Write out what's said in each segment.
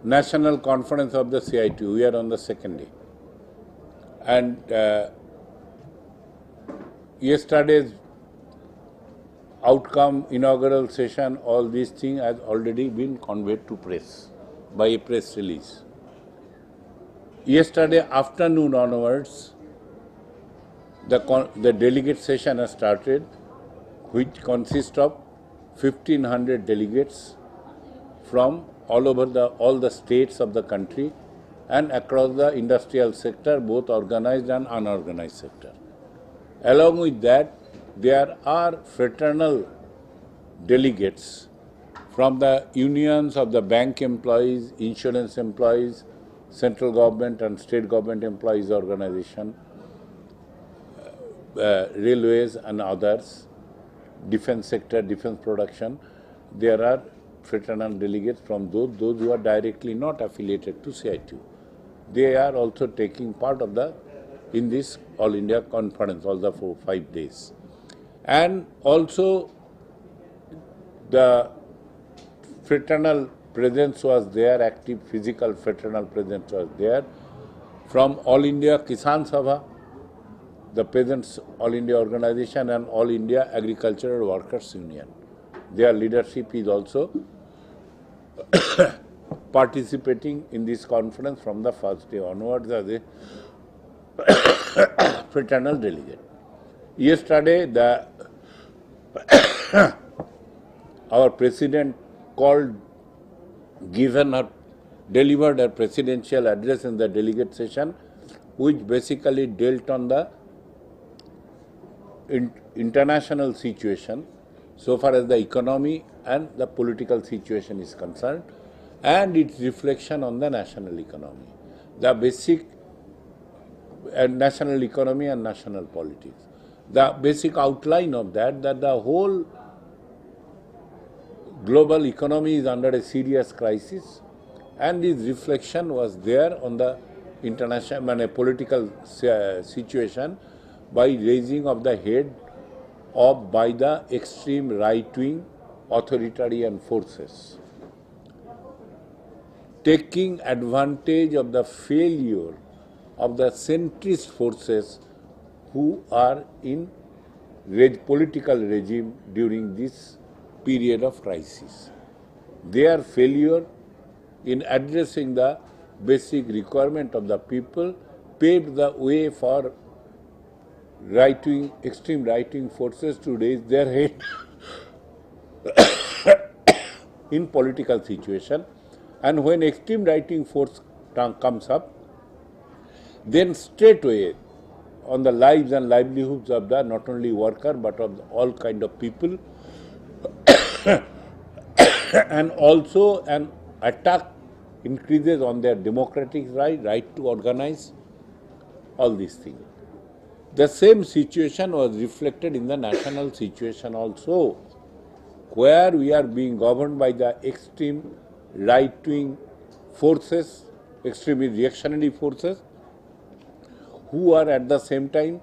national conference of the CITU. We are on the second day. And yesterday's outcome, inaugural session, all these things has already been conveyed to press by a press release. Yesterday afternoon onwards, the delegate session has started, which consists of 1,500 delegates from all over all the states of the country and across the industrial sector, both organized and unorganized sector. Along with that, there are fraternal delegates from the unions of the bank employees, insurance employees, central government and state government employees organization, railways and others, defense sector, defense production. There are fraternal delegates from those who are directly not affiliated to CITU. They are also taking part in this All India conference, all the 4-5 days. And also the fraternal presence was there, active physical fraternal presence was there from All India Kisan Sabha, the Peasants All India Organization and All India Agricultural Workers Union. Their leadership is also participating in this conference from the first day onwards as a fraternal delegate. Yesterday, our president delivered a presidential address in the delegate session, which basically dealt on the international situation so far as the economy and the political situation is concerned, and its reflection on the national economy, the basic national economy and national politics. The basic outline of that the whole global economy is under a serious crisis, and this reflection was there on the international political situation by raising of the head by the extreme right-wing authoritarian forces, taking advantage of the failure of the centrist forces who are in political regime during this period of crisis. Their failure in addressing the basic requirement of the people paved the way for extreme right-wing forces to raise their head in political situation. And when extreme right-wing force comes up, then straightway on the lives and livelihoods of the not only worker but of all kind of people, and also an attack increases on their democratic right to organize, all these things. The same situation was reflected in the national situation also, where we are being governed by the extreme right-wing forces, extremely reactionary forces, who are at the same time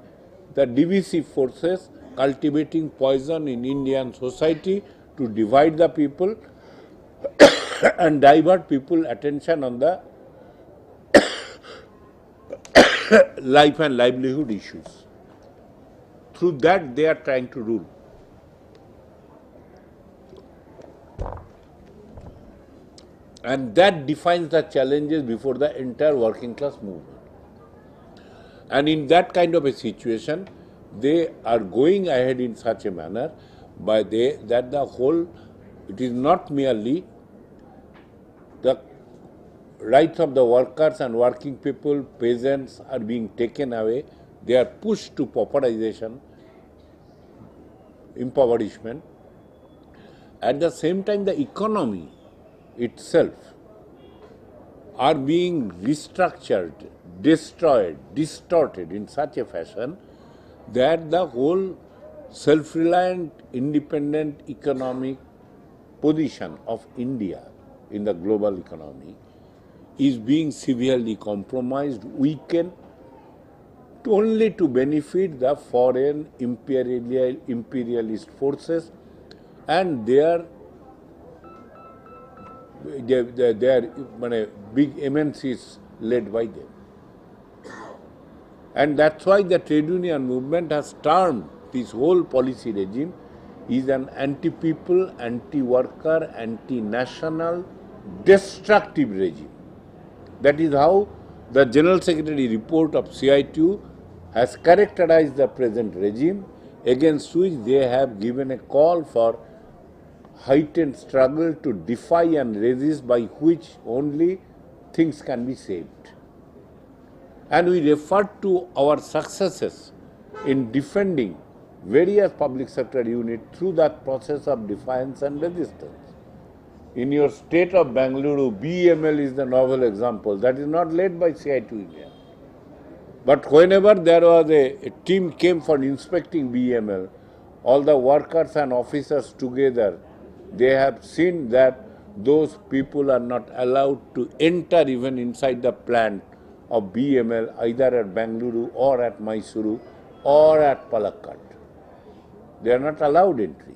the divisive forces cultivating poison in Indian society to divide the people and divert people's attention on the life and livelihood issues. Through that, they are trying to rule. And that defines the challenges before the entire working class movement. And in that kind of a situation, they are going ahead in such a manner that it is not merely the rights of the workers and working people, peasants are being taken away, they are pushed to pauperization, impoverishment. At the same time, the economy itself are being restructured, destroyed, distorted in such a fashion that the whole self-reliant, independent economic position of India in the global economy is being severely compromised, weakened, only to benefit the foreign imperialist forces and their they are big MNCs led by them. And that's why the trade union movement has termed this whole policy regime is an anti-people, anti-worker, anti-national, destructive regime. That is how the General Secretary report of CITU has characterized the present regime, against which they have given a call for heightened struggle to defy and resist, by which only things can be saved. And we refer to our successes in defending various public sector units through that process of defiance and resistance. In your state of Bengaluru, BEML is the novel example. That is not led by CITU India. But whenever there was a team came for inspecting BEML, all the workers and officers together, they have seen that those people are not allowed to enter even inside the plant of BEML, either at Bengaluru or at Mysuru or at Palakkad. They are not allowed entry.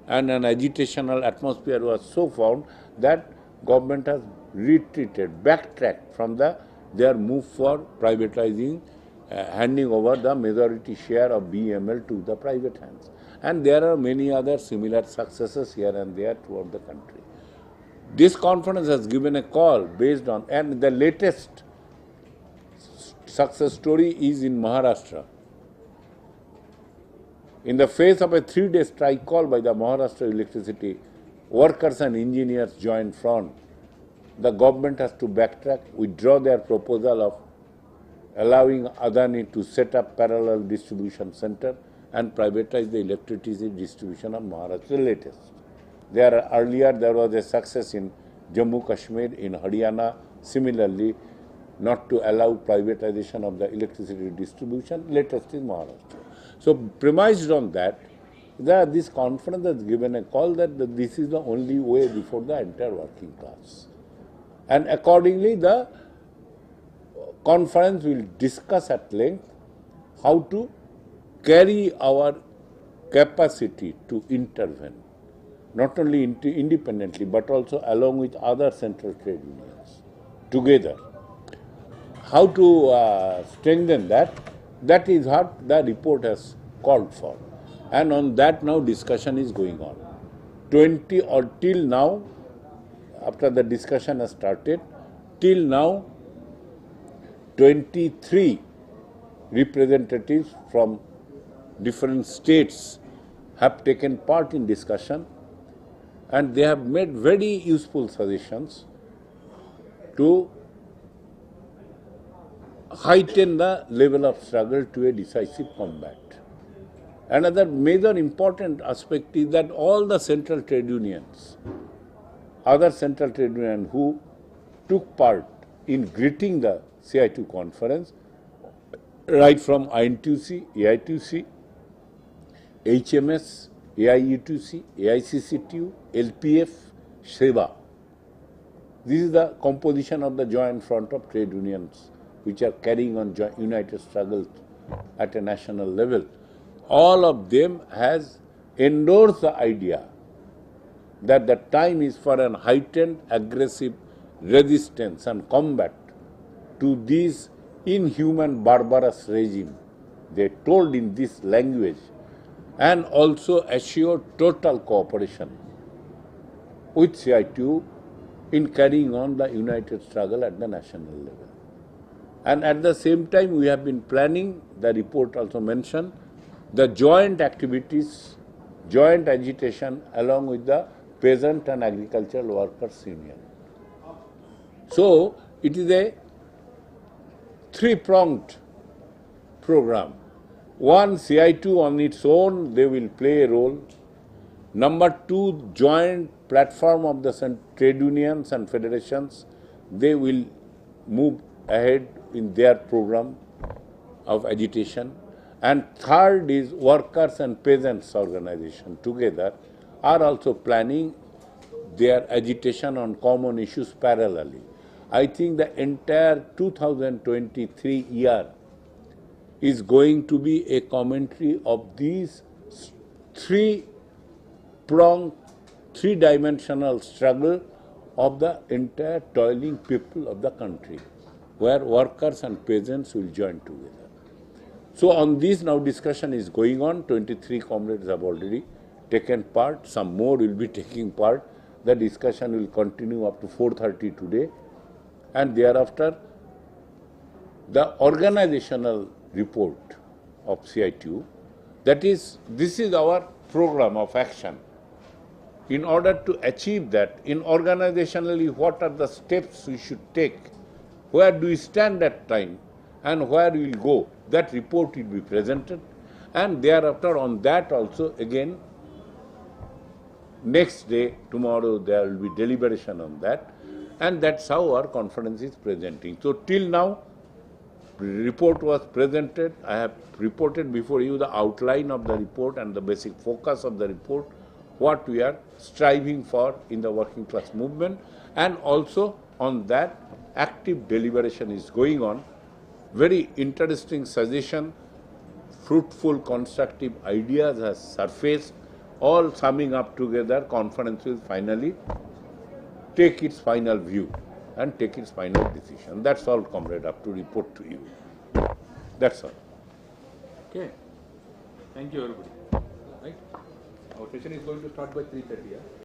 And an agitational atmosphere was so found that government has retreated, backtracked from their move for privatizing, handing over the majority share of BEML to the private hands. And there are many other similar successes here and there throughout the country. This conference has given a call based on, and the latest success story is in Maharashtra. In the face of a 3-day strike call by the Maharashtra Electricity Workers and Engineers Joint Front, the government has to backtrack, withdraw their proposal of allowing Adani to set up parallel distribution center and privatize the electricity distribution of Maharashtra. The latest. Earlier there was a success in Jammu Kashmir, in Haryana, similarly not to allow privatization of the electricity distribution. Latest is Maharashtra. So premised on that, this conference has given a call that this is the only way before the entire working class. And accordingly, the conference will discuss at length how to carry our capacity to intervene, not only independently but also along with other central trade unions together. How to strengthen that is what the report has called for. And on that now discussion is going on. Till now, after the discussion has started, till now 23 representatives from different states have taken part in discussion, and they have made very useful suggestions to heighten the level of struggle to a decisive combat. Another major important aspect is that all the central trade unions, other central trade unions who took part in greeting the CITU conference, right from INTUC, AITUC, HMS, AIUTC, AICCTU, LPF, SEBA. This is the composition of the joint front of trade unions which are carrying on united struggles at a national level. All of them has endorsed the idea that the time is for an heightened aggressive resistance and combat to this inhuman barbarous regime. They told in this language, and also assured total cooperation with CITU in carrying on the united struggle at the national level. And at the same time, we have been planning, the report also mentioned, the joint activities, joint agitation along with the peasant and agricultural workers union. So it is a three-pronged program. One, CITU on its own, they will play a role. Number two, joint platform of the trade unions and federations, they will move ahead in their program of agitation. And third is workers and peasants organization together are also planning their agitation on common issues parallelly. I think the entire 2023 year is going to be a commentary of these three-pronged, three-dimensional struggle of the entire toiling people of the country, where workers and peasants will join together. So on this now discussion is going on. 23 comrades have already taken part. Some more will be taking part. The discussion will continue up to 4:30 today. And thereafter, the organizational report of CITU, that is, this is our program of action. In order to achieve that, in organizationally, what are the steps we should take? Where do we stand at time? And where we will go? That report will be presented. And thereafter, on that also, again, next day, tomorrow, there will be deliberation on that. And that's how our conference is presenting. So till now, report was presented. I have reported before you the outline of the report and the basic focus of the report, what we are striving for in the working class movement, and also on that active deliberation is going on. Very interesting suggestion, fruitful, constructive ideas has surfaced, all summing up together. Conference will finally take its final view and take its final decision. That's all, comrade, up to report to you. That's all. Okay. Thank you, everybody. Right? Our session is going to start by 3:30. Yeah?